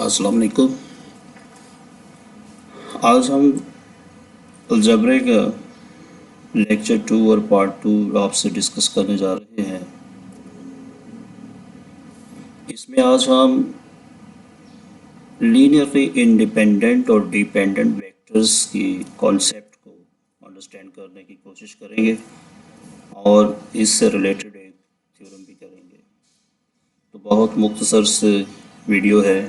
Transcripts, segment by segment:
अस्सलाम वालेकुम। आज हम अलजबरे का लेक्चर 2 और पार्ट 2 आपसे डिस्कस करने जा रहे हैं। इसमें आज हम लीनियरली इंडिपेंडेंट और डिपेंडेंट वेक्टर्स की कॉन्सेप्ट को अंडरस्टैंड करने की कोशिश करेंगे और इससे रिलेटेड एक थ्योरम भी करेंगे। तो बहुत मुख्तसर से वीडियो है,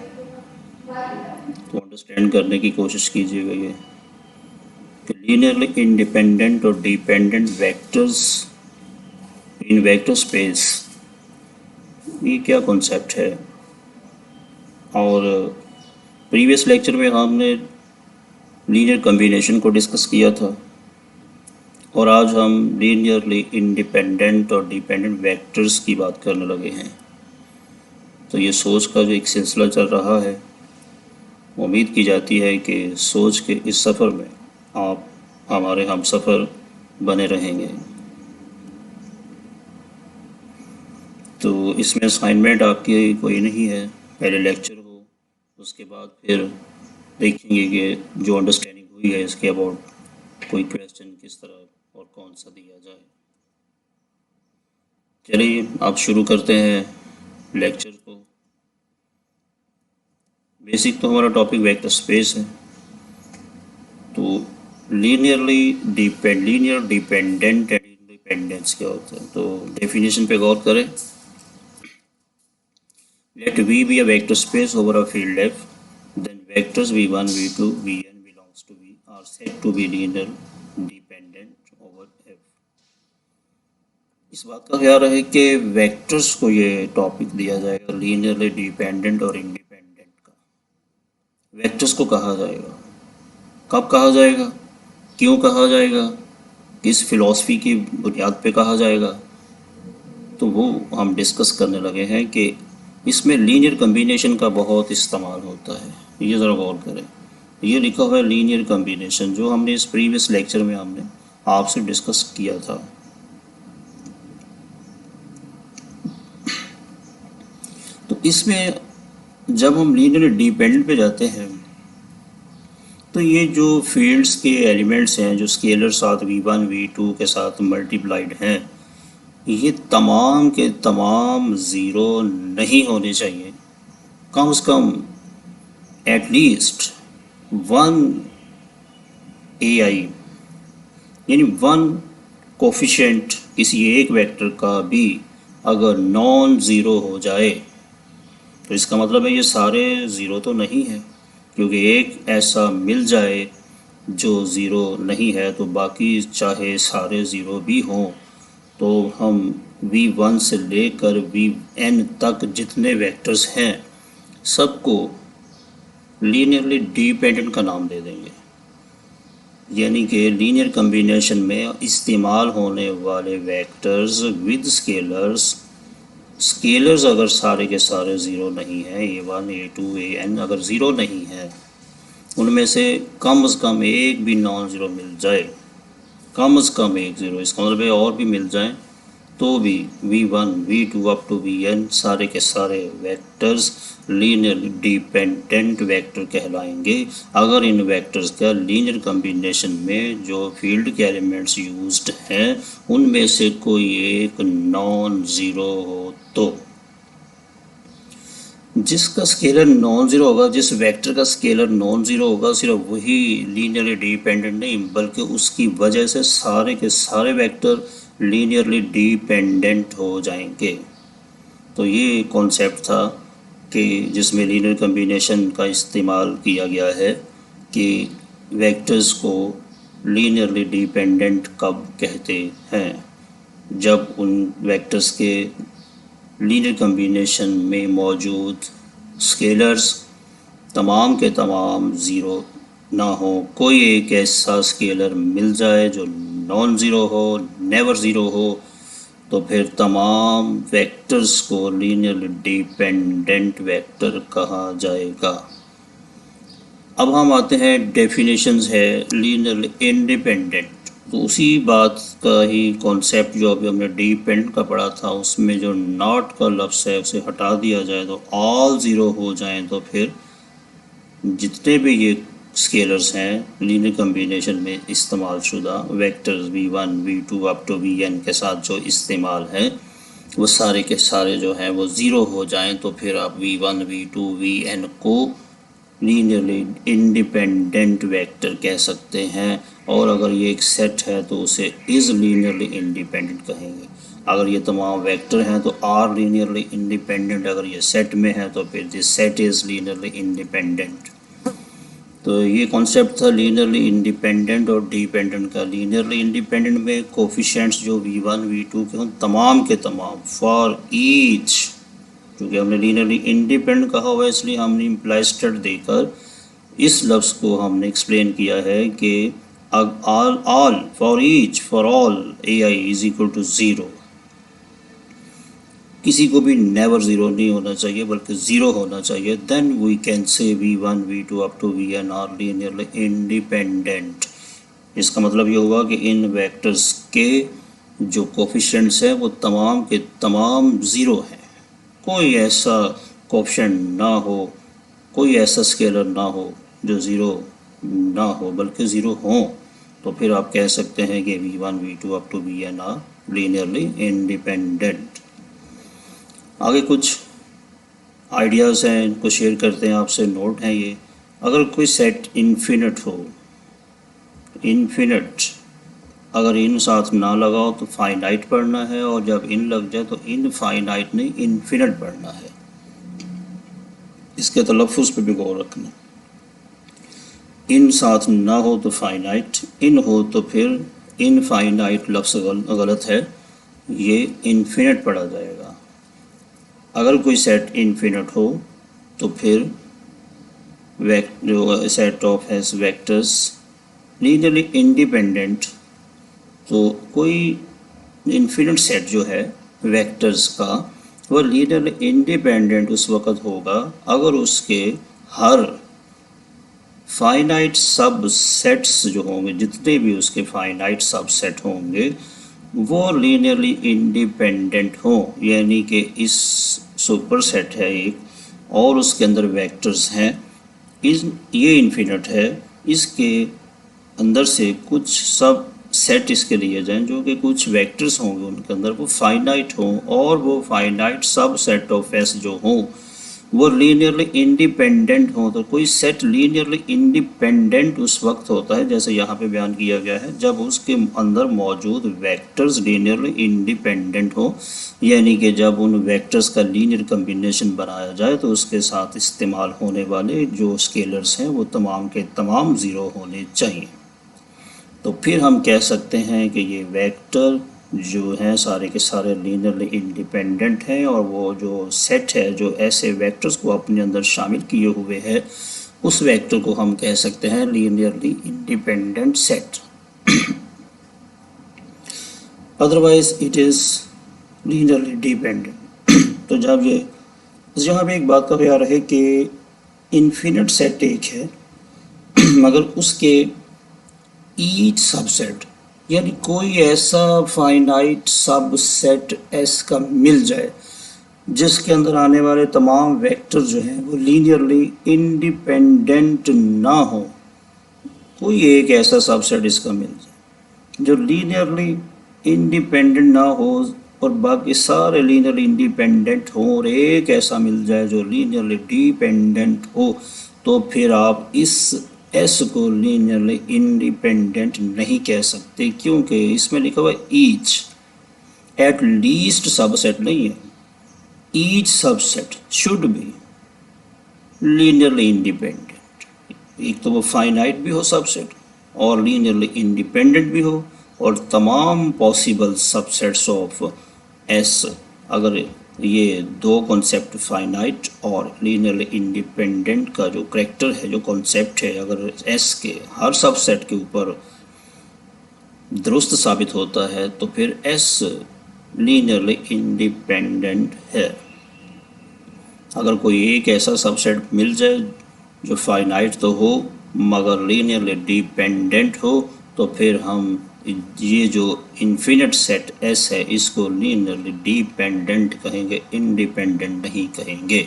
तो अंडरस्टैंड करने की कोशिश कीजिएगा। ये लीनियरली इंडिपेंडेंट और dependent vectors in vector space, ये क्या कॉन्सेप्ट है। और प्रीवियस लेक्चर में हमने लीनियर कॉम्बिनेशन को डिस्कस किया था और आज हम लीनियरली इंडिपेंडेंट और डिपेंडेंट वेक्टर्स की बात करने लगे हैं। तो ये सोच का जो एक सिलसिला चल रहा है, उम्मीद की जाती है कि सोच के इस सफ़र में आप हमारे हम सफ़र बने रहेंगे। तो इसमें असाइनमेंट आपकी कोई नहीं है, पहले लेक्चर हो, उसके बाद फिर देखेंगे कि जो अंडरस्टैंडिंग हुई है इसके अबाउट कोई क्वेश्चन किस तरह और कौन सा दिया जाए। चलिए आप शुरू करते हैं लेक्चर को। बेसिक तो हमारा टॉपिक वेक्टर स्पेस है। तो लीनियर डिपेंडेंट एंड इंडिपेंडेंस क्या होता है, तो डेफिनेशन पे गौर करें। Let V be a vector space over a field F, then vectors v1, v2, vn belongs to V are said to be linear dependent over F। इस बात का ख्याल रहे कि वेक्टर्स को ये टॉपिक दिया जाएगा, लीनियरली डिपेंडेंट और इंडिपेंडेंट का। वेक्टर्स को कहा जाएगा, कब कहा जाएगा, क्यों कहा जाएगा, किस फिलॉसफी की बुनियाद पे कहा जाएगा, तो वो हम डिस्कस करने लगे हैं कि इसमें लीनियर कम्बिनेशन का बहुत इस्तेमाल होता है। ये ज़रा गौर करें, ये लिखा हुआ है लीनियर कम्बिनेशन, जो हमने इस प्रीवियस लेक्चर में हमने आपसे डिस्कस किया था। तो इसमें जब हम लीनियर डिपेंडेंट पे जाते हैं तो ये जो फील्ड्स के एलिमेंट्स हैं, जो स्केलर साथ v1 v2 के साथ मल्टीप्लाइड हैं, ये तमाम के तमाम ज़ीरो नहीं होने चाहिए। कम से कम एटलीस्ट 1 AI यानी 1 कोफिशिएंट किसी एक वेक्टर का भी अगर नॉन ज़ीरो हो जाए तो इसका मतलब है ये सारे ज़ीरो तो नहीं है, क्योंकि एक ऐसा मिल जाए जो ज़ीरो नहीं है तो बाकी चाहे सारे ज़ीरो भी हों, तो हम v1 से लेकर vn तक जितने वेक्टर्स हैं सबको लीनियरली डिपेंडेंट का नाम दे देंगे। यानी कि लीनियर कम्बिनेशन में इस्तेमाल होने वाले वेक्टर्स विद स्केलर्स अगर सारे के सारे ज़ीरो नहीं हैं, a1 a2 an अगर ज़ीरो नहीं है, उनमें से कम एक भी नॉन ज़ीरो मिल जाए, कम से कम एक ज़ीरो, इसका मतलब है और भी मिल जाएं तो भी v1 v2 up to vn सारे के सारे वेक्टर्स लीनियर डिपेंडेंट वेक्टर कहलाएंगे अगर इन वेक्टर्स का लीनियर कम्बिनेशन में जो फील्ड के एलिमेंट्स यूज्ड हैं उनमें से कोई एक नॉन ज़ीरो हो। तो जिसका स्केलर नॉन ज़ीरो होगा, जिस वेक्टर का स्केलर नॉन ज़ीरो होगा, सिर्फ वही लीनियरली डिपेंडेंट नहीं बल्कि उसकी वजह से सारे के सारे वेक्टर लीनियरली डिपेंडेंट हो जाएंगे। तो ये कॉन्सेप्ट था कि जिसमें लीनियर कम्बिनेशन का इस्तेमाल किया गया है कि वेक्टर्स को लीनियरली डिपेंडेंट कब कहते हैं, जब उन वेक्टर्स के लीनियर कम्बिनेशन में मौजूद स्केलर्स तमाम के तमाम ज़ीरो ना हो, कोई एक ऐसा स्केलर मिल जाए जो नॉन ज़ीरो हो, नेवर ज़ीरो हो, तो फिर तमाम वेक्टर्स को लीनियरली डिपेंडेंट वेक्टर कहा जाएगा। अब हम आते हैं डेफिनेशंस है लीनियरली इंडिपेंडेंट। तो उसी बात का ही कॉन्सेप्ट जो अभी हमने डिपेंडेंट का पढ़ा था, उसमें जो नॉट का लफ्ज़ है उसे हटा दिया जाए तो ऑल ज़ीरो हो जाएं तो फिर जितने भी ये स्केलर्स हैं लीनियर कम्बिनेशन में इस्तेमाल शुदा vectors v1 v2 up to vn के साथ जो इस्तेमाल है वो सारे के सारे जो हैं वो ज़ीरो हो जाएं, तो फिर आप v1 v2 vn को लीनियरली इंडिपेंडेंट वेक्टर कह सकते हैं। और अगर ये एक सेट है तो उसे इज़ लीनियरली इंडिपेंडेंट कहेंगे। अगर ये तमाम वेक्टर हैं तो आर लीनियरली इंडिपेंडेंट, अगर ये सेट में है तो फिर this set is linearly independent. तो ये कॉन्सेप्ट था लीनियरली इंडिपेंडेंट और डिपेंडेंट का। लीनियरली इंडिपेंडेंट में कोफिशिएंट्स जो v1 v2 के हों तमाम के तमाम फॉर ईच, क्योंकि हमने लीनियरली इंडिपेंडेंट कहा हुआ है इसलिए हमने इम्प्लाइड स्टेट देकर इस लफ्ज़ को हमने एक्सप्लेन किया है कि all for each for all ai is equal to zero. किसी को भी नेवर ज़ीरो नहीं होना चाहिए बल्कि ज़ीरो होना चाहिए। Then we can say v1 v2 up to vn are linearly independent. इसका मतलब ये होगा कि इन वेक्टर्स के जो कोफिशिएंट्स हैं वो तमाम के तमाम ज़ीरो हैं। कोई ऐसा कोफिशिएंट ना हो, कोई ऐसा स्केलर ना हो जो ज़ीरो ना हो बल्कि ज़ीरो हो, तो फिर आप कह सकते हैं कि v1 v2 up to vn are linearly independent. आगे कुछ आइडियाज़ हैं, इनको शेयर करते हैं आपसे। नोट हैं ये, अगर कोई सेट इन्फिनिट हो, इन्फिनिट अगर इन साथ ना लगाओ तो फाइनाइट पढ़ना है, और जब इन लग जाए तो इनफाइनाइट नहीं इन्फिनिट पढ़ना है। इसके तलफ़ुज़ पे भी गौर रखना। इन साथ ना हो तो फाइनाइट, इन हो तो फिर इनफाइनाइट लफ्ज़ गलत है, ये इन्फिनिट पढ़ा जाएगा। अगर कोई सेट इन्फिनिट हो तो फिर जो set of has vectors linearly independent, तो कोई इन्फिनिट सेट जो है वेक्टर्स का वह लीनियरली इंडिपेंडेंट उस वक़्त होगा अगर उसके हर फाइनाइट सब सेट्स जो होंगे, जितने भी उसके फाइनाइट सब सेट होंगे वो लीनियरली इंडिपेंडेंट हो। यानी कि इस सुपर सेट है एक और उसके अंदर वेक्टर्स हैं, ये इन्फिनिट है, इसके अंदर से कुछ सब सेट इसके लिए जाएं जो कि कुछ वेक्टर्स होंगे उनके अंदर वो फाइनाइट हों, और वो फाइनाइट सब सेट ऑफ एस जो हों वो लीनियरली इंडिपेंडेंट हो। तो कोई सेट लीनियरली इंडिपेंडेंट उस वक्त होता है, जैसे यहाँ पे बयान किया गया है, जब उसके अंदर मौजूद वेक्टर्स लीनियरली इंडिपेंडेंट हो, यानी कि जब उन वेक्टर्स का लीनियर कम्बिनेशन बनाया जाए तो उसके साथ इस्तेमाल होने वाले जो स्केलर्स हैं वो तमाम के तमाम ज़ीरो होने चाहिए। तो फिर हम कह सकते हैं कि ये वेक्टर जो हैं सारे के सारे लीनियरली इंडिपेंडेंट हैं, और वो जो सेट है जो ऐसे वेक्टर्स को अपने अंदर शामिल किए हुए है उस वेक्टर को हम कह सकते हैं linearly independent set. Otherwise it is linearly dependent. तो जब ये यहाँ पे एक बात का ख्याल रहे कि इन्फिनिट सेट एक है मगर उसके ईच सबसेट, यानी कोई ऐसा फाइनाइट सब सेट एस का मिल जाए जिसके अंदर आने वाले तमाम वेक्टर जो हैं वो लीनियरली इंडिपेंडेंट ना हो, कोई एक ऐसा सबसेट इसका मिल जाए जो लीनियरली इंडिपेंडेंट ना हो और बाकी सारे लीनियरली इंडिपेंडेंट हो, और एक ऐसा मिल जाए जो लीनियरली डिपेंडेंट हो, तो फिर आप इस एस को लीनियरली इंडिपेंडेंट नहीं कह सकते, क्योंकि इसमें लिखा हुआ ईच, एट लीस्ट सबसेट नहीं है। Each subset should be linearly independent. एक तो वो फाइनाइट भी हो सबसेट और लीनियरली इंडिपेंडेंट भी हो, और तमाम पॉसिबल सबसेट्स ऑफ एस, अगर ये दो कॉन्सेप्ट फाइनाइट और लीनियरली इंडिपेंडेंट का जो करैक्टर है, जो कॉन्सेप्ट है, अगर एस के हर सबसेट के ऊपर दुरुस्त साबित होता है तो फिर एस लीनियरली इंडिपेंडेंट है। अगर कोई एक ऐसा सबसेट मिल जाए जो फाइनाइट तो हो मगर लीनियरली डिपेंडेंट हो, तो फिर हम ये जो इन्फिनिट सेट एस है इसको लीनियरली डिपेंडेंट कहेंगे, इंडिपेंडेंट नहीं कहेंगे।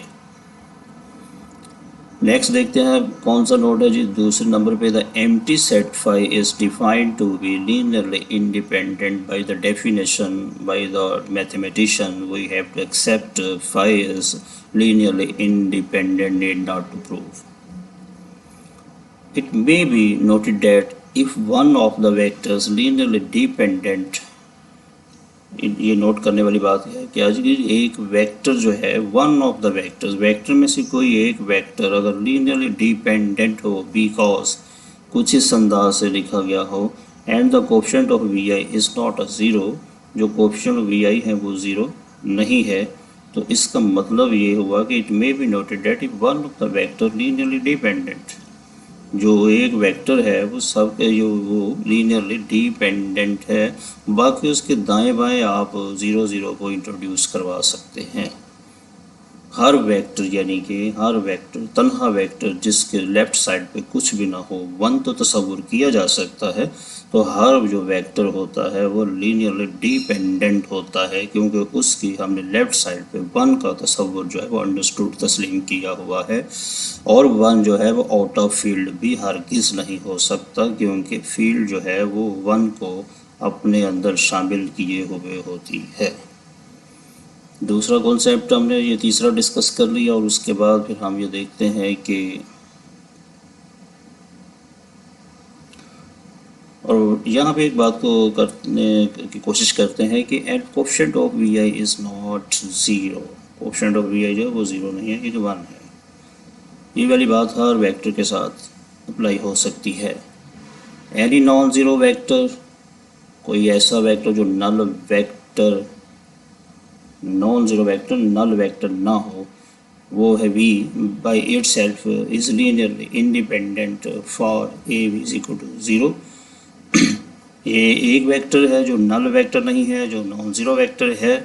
नेक्स्ट देखते हैं कौन सा नोट है जी। दूसरे नंबर पे the empty set phi is defined to be linearly independent by the definition by the mathematician we have to accept phi is linearly independent need not to prove. It may be noted that if one of the vectors linearly dependent, ये note करने वाली बात है कि आज की एक vector जो है, one of the vectors, vector में से कोई एक वेक्टर अगर लीनियरली डिपेंडेंट हो बिकॉज कुछ इस अंदाज से लिखा गया हो and the coefficient of V I is not a zero, जो कोएफिशिएंट ऑफ वी आई है वो ज़ीरो नहीं है, तो इसका मतलब ये हुआ कि it may be noted that if one of the vector linearly dependent, जो एक वेक्टर है वो सब जो वो लीनियरली डिपेंडेंट है, बाकी उसके दाएं बाएं आप ज़ीरो ज़ीरो को इंट्रोड्यूस करवा सकते हैं। हर वेक्टर यानी कि हर वेक्टर तन्हा वेक्टर जिसके लेफ़्ट साइड पे कुछ भी ना हो, वन तो तस्वुर किया जा सकता है, तो हर जो वेक्टर होता है वो लीनियरली डिपेंडेंट होता है, क्योंकि उसकी हमने लेफ़्ट साइड पे वन का तस्वुर जो है वो अंडरस्टूड तस्लीम किया हुआ है। और वन जो है वो आउट ऑफ फील्ड भी हरगिज़ नहीं हो सकता, क्योंकि फील्ड जो है वो वन को अपने अंदर शामिल किए हुए होती है। दूसरा कॉन्सेप्ट हमने ये तीसरा डिस्कस कर लिया, और उसके बाद फिर हम ये देखते हैं कि और यहाँ पे एक बात को करने की कोशिश करते हैं कि at coefficient of V I is not zero, coefficient of V I जो है वो ज़ीरो नहीं है, ये जो वन है। ये वाली बात हर वेक्टर के साथ अप्लाई हो सकती है। एनी नॉन ज़ीरो वेक्टर, कोई ऐसा वेक्टर जो null vector, non zero vector null vector ना हो, वो है v by itself is linearly independent for a v is equal to zero. ये एक वेक्टर है जो नल वेक्टर नहीं है, जो नॉन ज़ीरो वेक्टर है,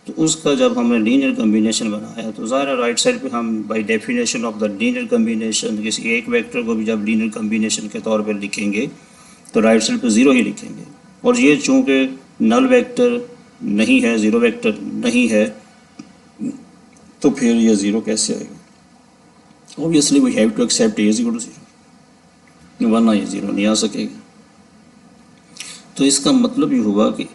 तो उसका जब हमने लीनियर कम्बिनेशन बनाया तो ज़ाहिर है राइट साइड पे हम by definition of the linear combination किसी एक वेक्टर को भी जब लीनियर कम्बिनेशन के तौर पर लिखेंगे तो राइट साइड पे ज़ीरो ही लिखेंगे। और ये चूँकि नल वेक्टर नहीं है, ज़ीरो वेक्टर नहीं है, तो फिर ये ज़ीरो कैसे आएगा। Obviously we have to accept a is equal to zero, वरना ये ज़ीरो नहीं आ सकेगा। तो इसका मतलब ये हुआ कि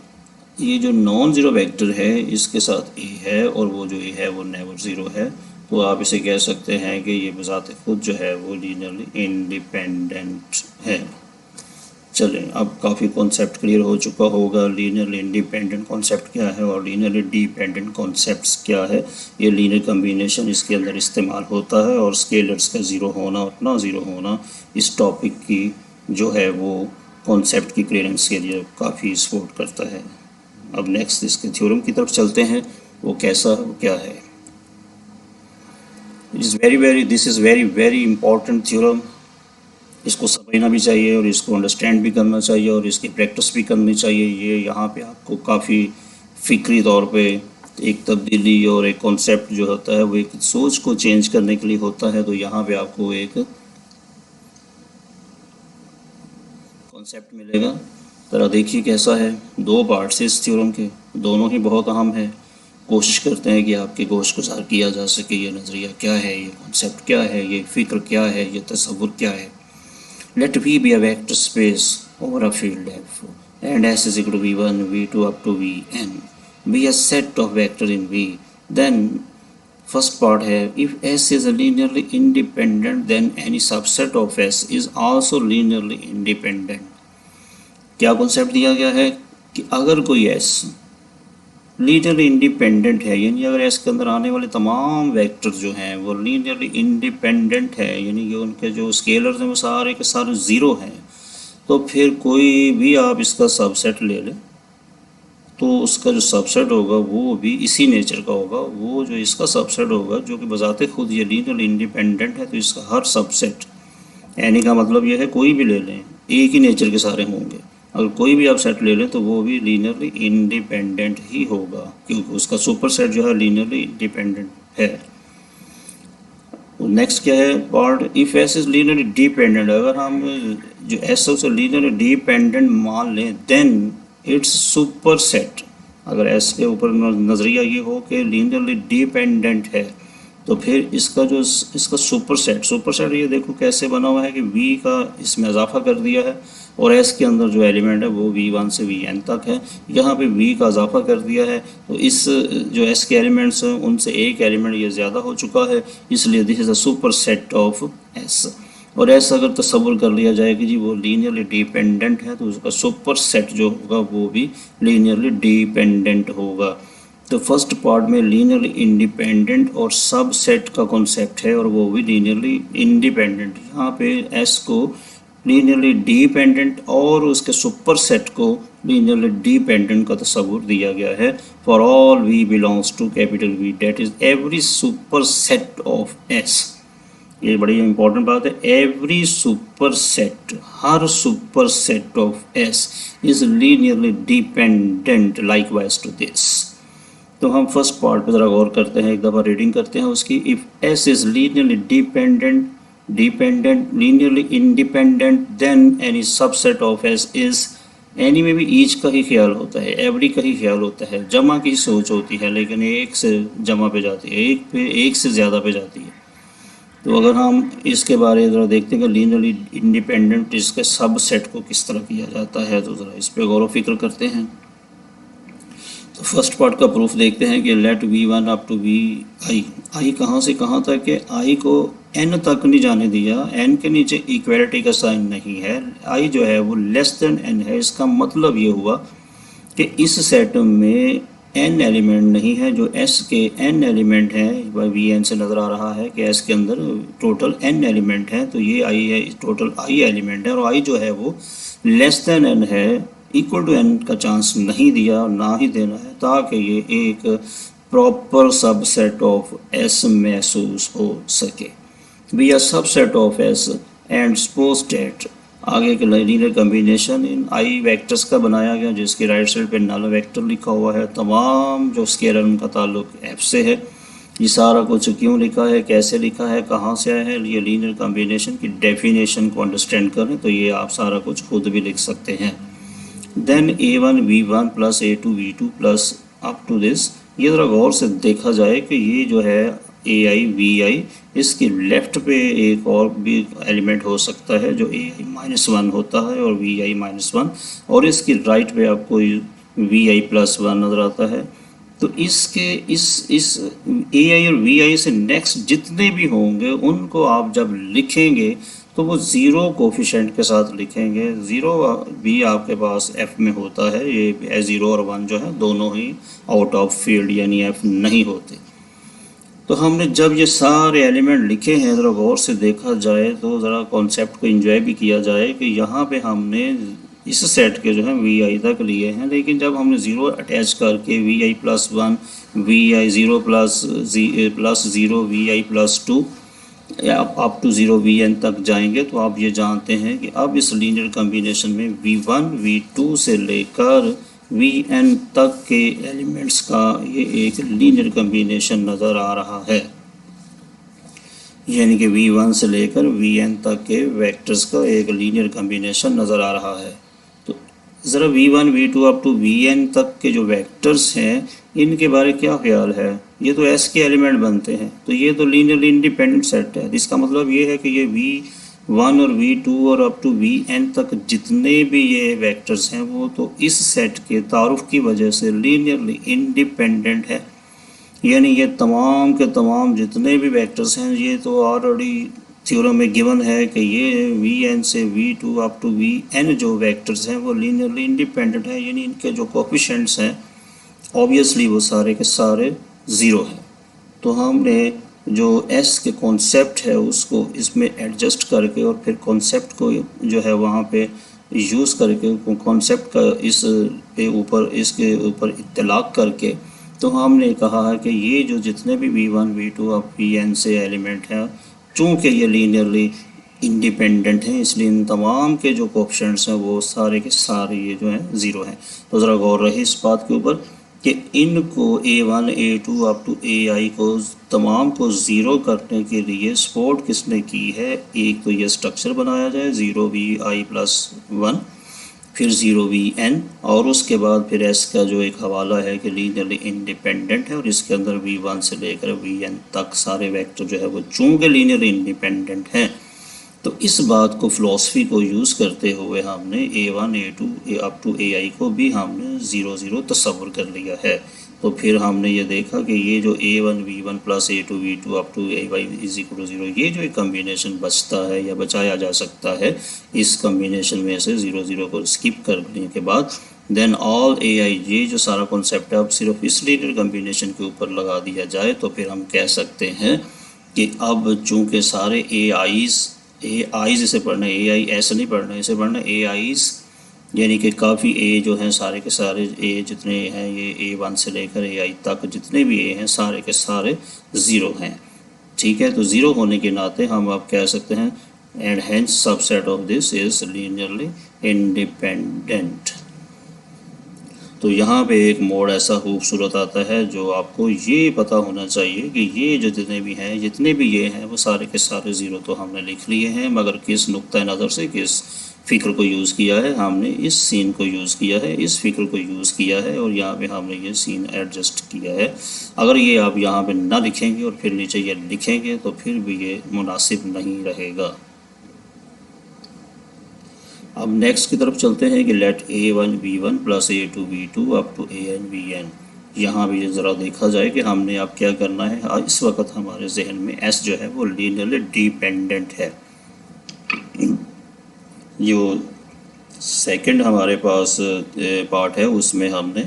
ये जो नॉन ज़ीरो वेक्टर है इसके साथ ए है, और वो जो ए है वो नेवर ज़ीरो है, तो आप इसे कह सकते हैं कि ये बज़ाते खुद जो है वो लीनियरली इंडिपेंडेंट है। चलें, अब काफ़ी कॉन्सेप्ट क्लियर हो चुका होगा, लीनियरली इंडिपेंडेंट कॉन्सेप्ट क्या है और लीनियरली डिपेंडेंट कॉन्सेप्ट्स क्या है। ये लीनियर कम्बिनेशन इसके अंदर इस्तेमाल होता है, और स्केलर्स का ज़ीरो होना और ना ज़ीरो होना इस टॉपिक की जो है वो कॉन्सेप्ट की क्लियरेंस के लिए काफ़ी सपोर्ट करता है। अब नेक्स्ट इसके थ्योरम की तरफ चलते हैं, वो कैसा है, वो क्या है। This is very very important theorem. इसको समझना भी चाहिए और इसको अंडरस्टैंड भी करना चाहिए और इसकी प्रैक्टिस भी करनी चाहिए। ये यहाँ पे आपको काफ़ी फ़िक्री तौर पे एक तब्दीली और एक कॉन्सेप्ट जो होता है वो एक सोच को चेंज करने के लिए होता है, तो यहाँ पे आपको एक कॉन्सेप्ट मिलेगा। ज़रा देखिए कैसा है। दो पार्ट्स इस थ्योरम के, दोनों ही बहुत अहम है। कोशिश करते हैं कि आपके गोश गुजार किया जा सके, ये नज़रिया क्या है, ये कॉन्सेप्ट क्या है, ये फ़िक्र क्या है, ये तसव्वुर क्या है। Let V be a vector space over a field F, and S is equal to V1, V2 up to Vn. Be a set of vector in V. Then first part है, if S is a linearly independent, then any subset of S is also linearly independent. क्या concept दिया गया है कि अगर कोई S linearly independent है, यानी अगर एस के अंदर आने वाले तमाम वेक्टर जो हैं वो लीनियरली इंडिपेंडेंट है, यानी कि उनके जो स्केलर्स हैं वो सारे के सारे ज़ीरो हैं, तो फिर कोई भी आप इसका सबसेट ले लें तो उसका जो सबसेट होगा वो भी इसी नेचर का होगा। वो जो इसका सबसेट होगा जो कि बजाते खुद ये लीनियरली इंडिपेंडेंट है, तो इसका हर सबसेट, यानी का मतलब ये है कोई भी ले लें एक ही नेचर के सारे होंगे, अगर कोई भी आप सेट ले लें तो वो भी लीनियरली इंडिपेंडेंट ही होगा, क्योंकि उसका सुपर सेट जो है लीनियरली इंडिपेंडेंट है। नेक्स्ट क्या है part, if S is linearly dependent, अगर हम जो एस है उसे लीनियरली डिपेंडेंट मान लें, देन इट्स सुपर सेट, अगर एस के ऊपर नज़रिया ये हो कि लीनियरली डिपेंडेंट है, तो फिर इसका सुपरसेट ये देखो कैसे बना हुआ है कि V का इसमें इजाफा कर दिया है और S के अंदर जो एलिमेंट है वो V1 से Vn तक है। यहाँ पे V का इजाफा कर दिया है तो इस जो S के एलिमेंट्स हैं उनसे एक एलिमेंट ये ज़्यादा हो चुका है, इसलिए this is a super set of S। और S अगर तस्वुर कर लिया जाए कि जी वो लीनियरली डिपेंडेंट है तो उसका सुपर सेट जो होगा वो भी लीनियरली डिपेंडेंट होगा। तो फर्स्ट पार्ट में लीनियरली इंडिपेंडेंट और सब सेट का कॉन्सेप्ट है और वो भी लीनियरली इंडिपेंडेंट। यहाँ पे S को लीनियरली डिपेंडेंट और उसके सुपर सेट को लीनियरली डिपेंडेंट का तस्वुर दिया गया है। For all V belongs to capital V that is every super set of S। ये बड़ी इंपॉर्टेंट बात है, एवरी सुपर सेट, हर सुपर set of S is linearly dependent likewise to this. तो हम फर्स्ट पार्ट पे ज़रा गौर करते हैं, एक दफ़ा रीडिंग करते हैं उसकी। If S is linearly dependent linearly independent then any subset of S is, any में भी ईच का ही ख्याल होता है, एवरी का ही ख्याल होता है, जमा की सोच होती है लेकिन एक से जमा पे जाती है, एक से ज़्यादा पे जाती है। तो अगर हम इसके बारे में ज़रा देखते हैं कि लीनियरली इंडिपेंडेंट इसके सब सेट को किस तरह किया जाता है, तो ज़रा इस पर गौर व फिक्र करते हैं। तो फर्स्ट पार्ट का प्रूफ देखते हैं कि late V1 up to I कहाँ से कहाँ तक है, I को N तक नहीं जाने दिया, N के नीचे इक्वलिटी का साइन नहीं है, I जो है वो लेस देन N है। इसका मतलब ये हुआ कि इस सेट में N एलिमेंट नहीं है, जो S के N एलिमेंट हैं, Vn से नज़र आ रहा है कि S के अंदर टोटल N एलिमेंट है, तो ये I है, टोटल I एलिमेंट है और I जो है वो लेस देन N है, इक्वल टू N का चांस नहीं दिया, ना ही देना है, ताकि ये एक प्रॉपर सबसेट ऑफ S महसूस हो सके। Be a subset of S and suppose that, आगे के linear combination in I vectors का बनाया गया जिसकी राइट साइड पे नल वेक्टर लिखा हुआ है, तमाम जो स्केलर उनका ताल्लुक F से है। ये सारा कुछ क्यों लिखा है, कैसे लिखा है, कहाँ से आया है, ये लीनियर कम्बिनेशन की डेफिनेशन को अंडरस्टैंड करें तो ये आप सारा कुछ खुद भी लिख सकते हैं। Then A1 V1 plus A2 V2 plus up to this. ये ज़रा गौर से देखा जाए कि ये जो है AI VI, इसके लेफ़्ट पे एक और भी एलिमेंट हो सकता है जो AI -1 होता है और VI -1, और इसकी राइट पे आपको VI +1 नज़र आता है। तो इसके इस AI और VI से नेक्स्ट जितने भी होंगे उनको आप जब लिखेंगे तो वो ज़ीरो कोफिशेंट के साथ लिखेंगे। ज़ीरो भी आपके पास F में होता है, ये 0 और 1 जो है दोनों ही आउट ऑफ फील्ड यानी F नहीं होते। तो हमने जब ये सारे एलिमेंट लिखे हैं, ज़रा गौर से देखा जाए तो ज़रा कॉन्सेप्ट को एंजॉय भी किया जाए कि यहाँ पे हमने इस सेट के जो है VI तक लिए हैं, लेकिन जब हमने ज़ीरो अटैच करके VI +1 VI 0 + 0 VI +2 या अप टू 0 Vn तक जाएंगे तो आप ये जानते हैं कि अब इस लीनियर कम्बिनेशन में V1 V2 से लेकर Vn तक के एलिमेंट्स का ये एक लीनियर कम्बिनेशन नज़र आ रहा है, यानी कि V1 से लेकर Vn तक के वेक्टर्स का एक लीनियर कम्बिनेशन नज़र आ रहा है। तो ज़रा V1 V2 up to Vn तक के जो वेक्टर्स हैं इनके बारे क्या ख्याल है। ये तो S के एलिमेंट बनते हैं, तो ये तो लीनियरली इंडिपेंडेंट सेट है। इसका मतलब ये है कि ये V1 और V2 और अप टू Vn तक जितने भी ये वेक्टर्स हैं वो तो इस सेट के तारुफ की वजह से लीनियरली इंडिपेंडेंट है, यानी ये तमाम के तमाम जितने भी वेक्टर्स हैं ये तो ऑलरेडी थ्योरम में गिवन है कि ये Vn से V2 अप टू Vn जो वेक्टर्स हैं वो लीनियरली इंडिपेंडेंट है, यानी इनके जो कोफिशिएंट्स हैं ऑब्वियसली वो सारे के सारे ज़ीरो हैं। तो हमने जो S के कॉन्सेप्ट है उसको इसमें एडजस्ट करके और फिर कॉन्सेप्ट को जो है वहाँ पे यूज़ करके कॉन्सेप्ट का इसके ऊपर इत्तलाक करके तो हमने कहा है कि ये जो जितने भी V1 V2 और Vn से एलिमेंट हैं, चूँकि ये लीनियरली इंडिपेंडेंट हैं इसलिए इन तमाम के जो कोएफिशिएंट्स हैं वो सारे के सारे ये जो हैं ज़ीरो हैं। तो ज़रा गौर रहे इस बात के ऊपर कि इनको A1 A2 up to AI को तमाम को ज़ीरो करने के लिए सपोर्ट किसने की है, एक तो ये स्ट्रक्चर बनाया जाए 0 VI +1, फिर 0 v n, और उसके बाद फिर s का जो एक हवाला है कि लीनियरली इंडिपेंडेंट है, और इसके अंदर v1 से लेकर vn तक सारे वेक्टर जो है वो चूँकि लीनियरली इंडिपेंडेंट हैं, तो इस बात को फ़िलासफ़ी को यूज़ करते हुए हमने a1 a2 up to ai को भी हमने 0 0 तस्वुर कर लिया है। तो फिर हमने ये देखा कि ये जो a1 v1 plus a2 v2 up to ay is equal to 0, ये जो एक कम्बिनेशन बचता है या बचाया जा सकता है, इस कम्बिनेशन में से 0 0 को स्किप करने के बाद देन ऑल ai, ये जो सारा कॉन्सेप्ट है अब सिर्फ इस लीनियर कम्बिनेशन के ऊपर लगा दिया जाए, तो फिर हम कह सकते हैं कि अब चूँकि सारे आईज़ इसे पढ़ना है, ai ऐसे नहीं पढ़ना है, इसे पढ़ना है आईज़, यानी कि काफ़ी ए जो हैं सारे के सारे ए जितने हैं ये a1 से लेकर ai तक जितने भी ए हैं सारे के सारे ज़ीरो हैं। ठीक है, तो ज़ीरो होने के नाते हम अब कह सकते हैं and hence subset of this is linearly independent. तो यहाँ पे एक मोड ऐसा खूबसूरत आता है जो आपको ये पता होना चाहिए कि ये जो जितने भी हैं जितने भी ये हैं वो सारे के सारे ज़ीरो तो हमने लिख लिए हैं, मगर किस नुक्ता नज़र से किस फ़िक्र को यूज़ किया है, हमने इस सीन को यूज़ किया है, इस फ़िक्र को यूज़ किया है, और यहाँ पे हमने ये सीन एडजस्ट किया है। अगर ये आप यहाँ पे ना लिखेंगे और फिर नीचे ये लिखेंगे तो फिर भी ये मुनासिब नहीं रहेगा। अब नेक्स्ट की तरफ चलते हैं कि let a1 v1 plus a2 v2 up to an vn। यहाँ भी ज़रा देखा जाए कि हमने अब क्या करना है। इस वक्त हमारे जहन में s जो है वो लीनियरली डिपेंडेंट है। जो सेकंड हमारे पास पार्ट है उसमें हमने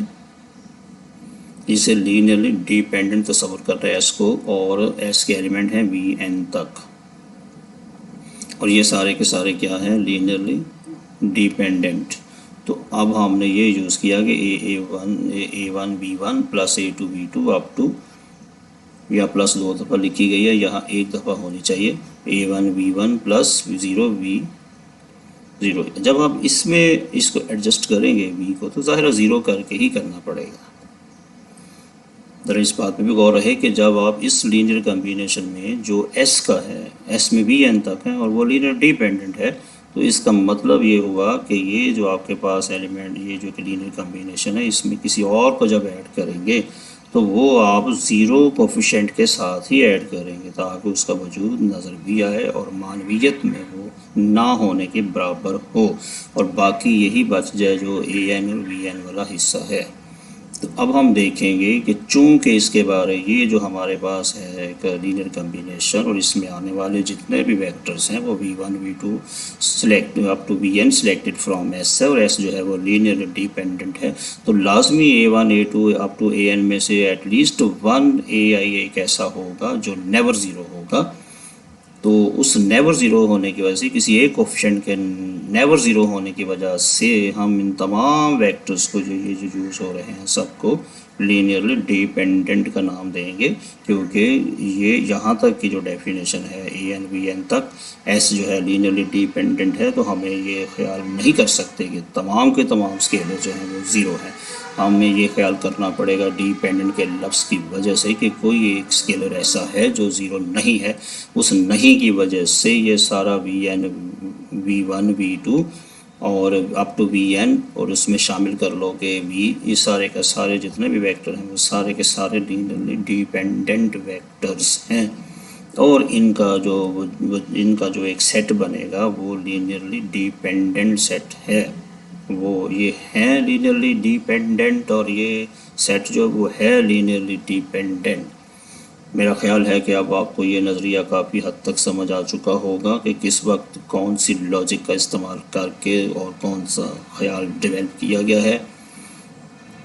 इसे लीनियरली डिपेंडेंट तस्वुर कर रहे हैं s को, और s के एलिमेंट हैं vn तक, और ये सारे के सारे क्या हैं लीनियरली डिपेंडेंट। तो अब हमने ये यूज़ किया कि a1 v1 plus a2 v2 up to, या प्लस 2 दफ़ा लिखी गई है, यहाँ 1 दफ़ा होनी चाहिए, a1 v1 प्लस 0 v0। जब आप इसमें इसको एडजस्ट करेंगे v को, तो ज़ाहिर 0 करके ही करना पड़ेगा। ज़रा इस बात में भी गौर रहे कि जब आप इस लीनियर कम्बिनेशन में जो s का है, s में vn तक है और वो लीनियर डिपेंडेंट है, तो इसका मतलब ये हुआ कि ये जो आपके पास एलिमेंट, ये जो लीनियर कम्बिनेशन है, इसमें किसी और को जब ऐड करेंगे तो वो आप ज़ीरो कोफिशिएंट के साथ ही ऐड करेंगे ताकि उसका वजूद नज़र भी आए और मानवियत में वो ना होने के बराबर हो, और बाकी यही बच जाए जो an और vn वाला हिस्सा है। तो अब हम देखेंगे कि चूँकि इसके बारे ये जो हमारे पास है एक लीनियर कम्बिनेशन, और इसमें आने वाले जितने भी वेक्टर्स हैं वो v1 v2 select up to vn selected from s है, और s जो है वो लीनियर डिपेंडेंट है, तो लाजमी a1 a2 up to an में से एटलीस्ट वन ai एक ऐसा होगा जो नेवर ज़ीरो होगा। तो उस नेवर ज़ीरो होने की वजह से, किसी एक कोफिशिएंट के नेवर ज़ीरो होने की वजह से, हम इन तमाम वेक्टर्स को जो ये जो यूज़ हो रहे हैं सबको लीनियरली डिपेंडेंट का नाम देंगे, क्योंकि ये यहाँ तक की जो डेफिनेशन है an vn तक s जो है लीनियरली डिपेंडेंट है, तो हमें ये ख्याल नहीं कर सकते कि तमाम के तमाम स्केलर जो हैं वो ज़ीरो हैं। हमें ये ख्याल करना पड़ेगा डिपेंडेंट के लफ्ज़ की वजह से कि कोई एक स्केलर ऐसा है जो ज़ीरो नहीं है। उस नहीं की वजह से ये सारा vn v1 v2 और अप टू vn, और उसमें शामिल कर लो कि v, ये सारे का सारे जितने भी वेक्टर हैं वो सारे के सारे लीनियरली डिपेंडेंट वेक्टर्स हैं, और इनका जो एक सेट बनेगा वो लीनियरली डिपेंडेंट सेट है। वो ये हैं लीनियरली डिपेंडेंट, और ये सेट जो वो है लीनियरली डिपेंडेंट। मेरा ख्याल है कि अब आपको ये नज़रिया काफ़ी हद तक समझ आ चुका होगा कि किस वक्त कौन सी लॉजिक का इस्तेमाल करके और कौन सा ख्याल डेवलप किया गया है।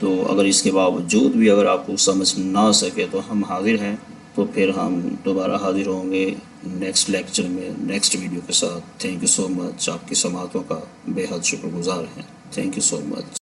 तो अगर इसके बावजूद भी अगर आपको समझ ना सके तो हम हाजिर हैं, तो फिर हम दोबारा हाजिर होंगे नेक्स्ट लेक्चर में नेक्स्ट वीडियो के साथ। थैंक यू सो मच, आपकी समातों का बेहद शुक्रगुजार हैं। Thank you so much.